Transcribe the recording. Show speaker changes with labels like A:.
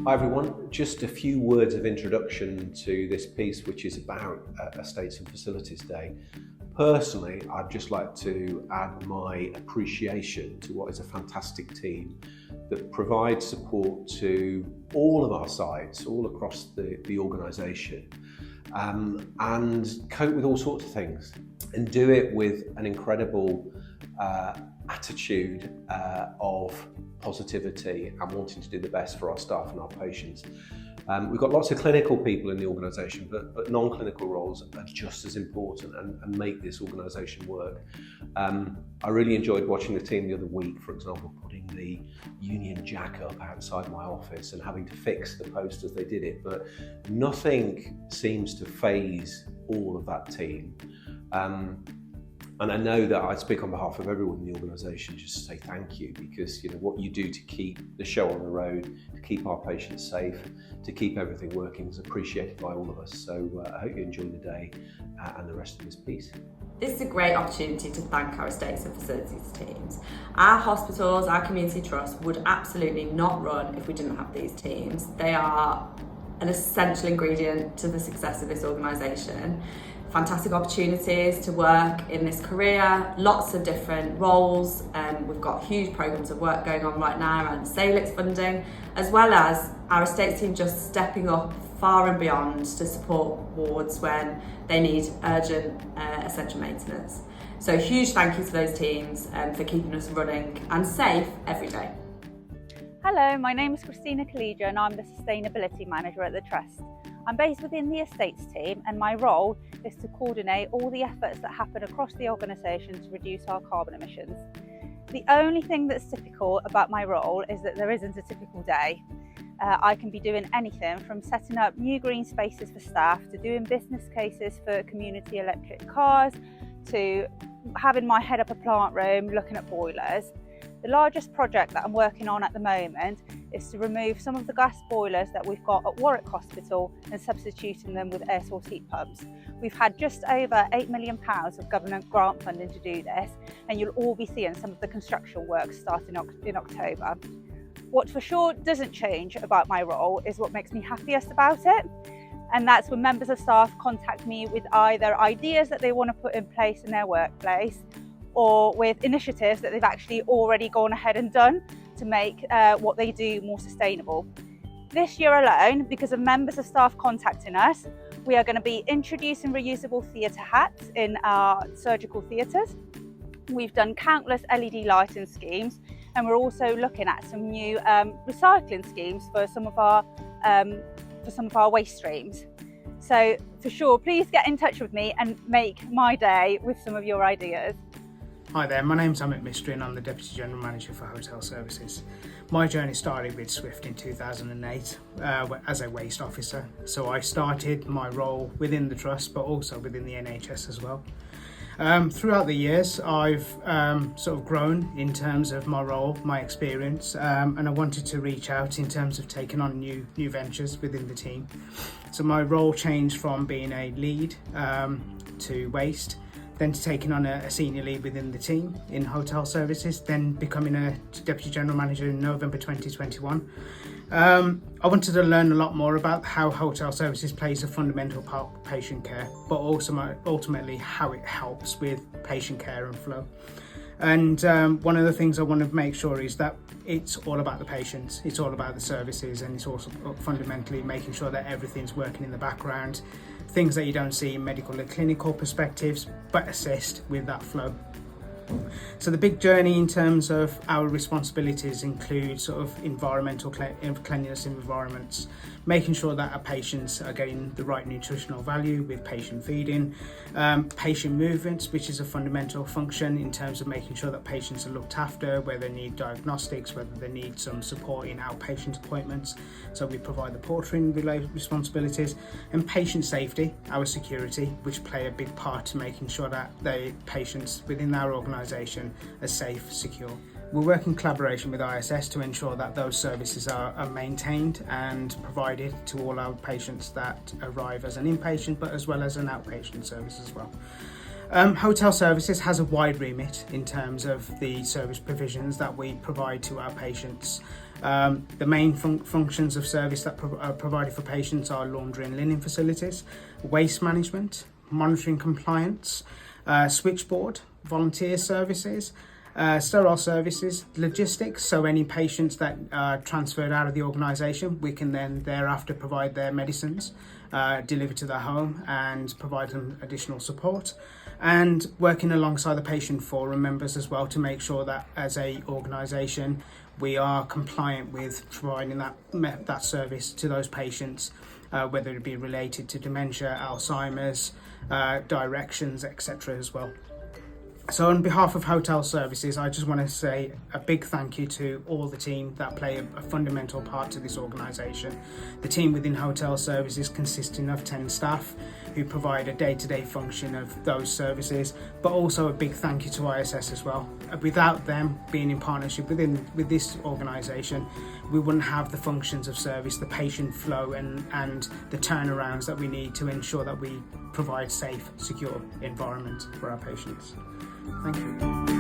A: Hi everyone, just a few words of introduction to this piece which is about Estates and Facilities Day. Personally, I'd just like to add my appreciation to what is a fantastic team that provides support to all of our sites, all across the organisation, and cope with all sorts of things and do it with an incredible attitude of positivity and wanting to do the best for our staff and our patients. We've got lots of clinical people in the organisation, but non-clinical roles are just as important and make this organisation work. I really enjoyed watching the team the other week, for example, putting the Union Jack up outside my office and having to fix the post as they did it, but nothing seems to faze all of that team. And I know that I speak on behalf of everyone in the organisation just to say thank you, because what you do to keep the show on the road, to keep our patients safe, to keep everything working is appreciated by all of us. So I hope you enjoy the day and the rest of this piece.
B: This is a great opportunity to thank our estates and facilities teams. Our hospitals, our community trusts would absolutely not run if we didn't have these teams. They are an essential ingredient to the success of this organisation. Fantastic opportunities to work in this career, lots of different roles. We've got huge programmes of work going on right now around Salix funding, as well as our estates team just stepping up far and beyond to support wards when they need urgent essential maintenance. So a huge thank you to those teams for keeping us running and safe every day.
C: Hello, my name is Christina Collegia and I'm the Sustainability Manager at the Trust. I'm based within the Estates team and my role is to coordinate all the efforts that happen across the organisation to reduce our carbon emissions. The only thing that's typical about my role is that there isn't a typical day. I can be doing anything from setting up new green spaces for staff to doing business cases for community electric cars to having my head up a plant room looking at boilers. The largest project that I'm working on at the moment is to remove some of the gas boilers that we've got at Warwick Hospital and substituting them with air source heat pumps. We've had just over £8 million of government grant funding to do this, and you'll all be seeing some of the construction work starting in October. What for sure doesn't change about my role is what makes me happiest about it, and that's when members of staff contact me with either ideas that they want to put in place in their workplace or with initiatives that they've actually already gone ahead and done to make what they do more sustainable. This year alone, because of members of staff contacting us, we are going to be introducing reusable theatre hats in our surgical theatres. We've done countless LED lighting schemes, and we're also looking at some new recycling schemes for some of our waste streams. So for sure, please get in touch with me and make my day with some of your ideas.
D: Hi there, my name's Amit Mistry and I'm the Deputy General Manager for Hotel Services. My journey started with Swift in 2008 as a waste officer. So I started my role within the Trust but also within the NHS as well. Throughout the years I've sort of grown in terms of my role, my experience, and I wanted to reach out in terms of taking on new ventures within the team. So my role changed from being a lead to waste, then to taking on a senior lead within the team in hotel services, then becoming a Deputy General Manager in November 2021. I wanted to learn a lot more about how hotel services plays a fundamental part of patient care, but also ultimately how it helps with patient care and flow. And one of the things I want to make sure is that it's all about the patients, it's all about the services, and it's also fundamentally making sure that everything's working in the background, things that you don't see in medical and clinical perspectives, but assist with that flow. So the big journey in terms of our responsibilities include sort of environmental cleanliness environments, making sure that our patients are getting the right nutritional value with patient feeding, patient movements, which is a fundamental function in terms of making sure that patients are looked after, whether they need diagnostics, whether they need some support in outpatient appointments. So we provide the portering related responsibilities, and patient safety, our security, which play a big part to making sure that the patients within our organisation are safe, secure. We work in collaboration with ISS to ensure that those services are maintained and provided to all our patients that arrive as an inpatient, but as well as an outpatient service as well. Hotel Services has a wide remit in terms of the service provisions that we provide to our patients. The main functions of service that are provided for patients are laundry and linen facilities, waste management, monitoring compliance, switchboard, volunteer services, sterile services, logistics, so any patients that are transferred out of the organisation, we can then thereafter provide their medicines delivered to their home and provide them additional support, and working alongside the patient forum members as well to make sure that as a organisation we are compliant with providing that service to those patients, whether it be related to dementia, Alzheimer's, directions, etc. as well. So on behalf of Hotel Services, I just want to say a big thank you to all the team that play a fundamental part to this organisation. The team within Hotel Services consisting of 10 staff who provide a day-to-day function of those services, but also a big thank you to ISS as well. Without them being in partnership with this organisation, we wouldn't have the functions of service, the patient flow and the turnarounds that we need to ensure that we provide safe, secure environment for our patients. Thank you.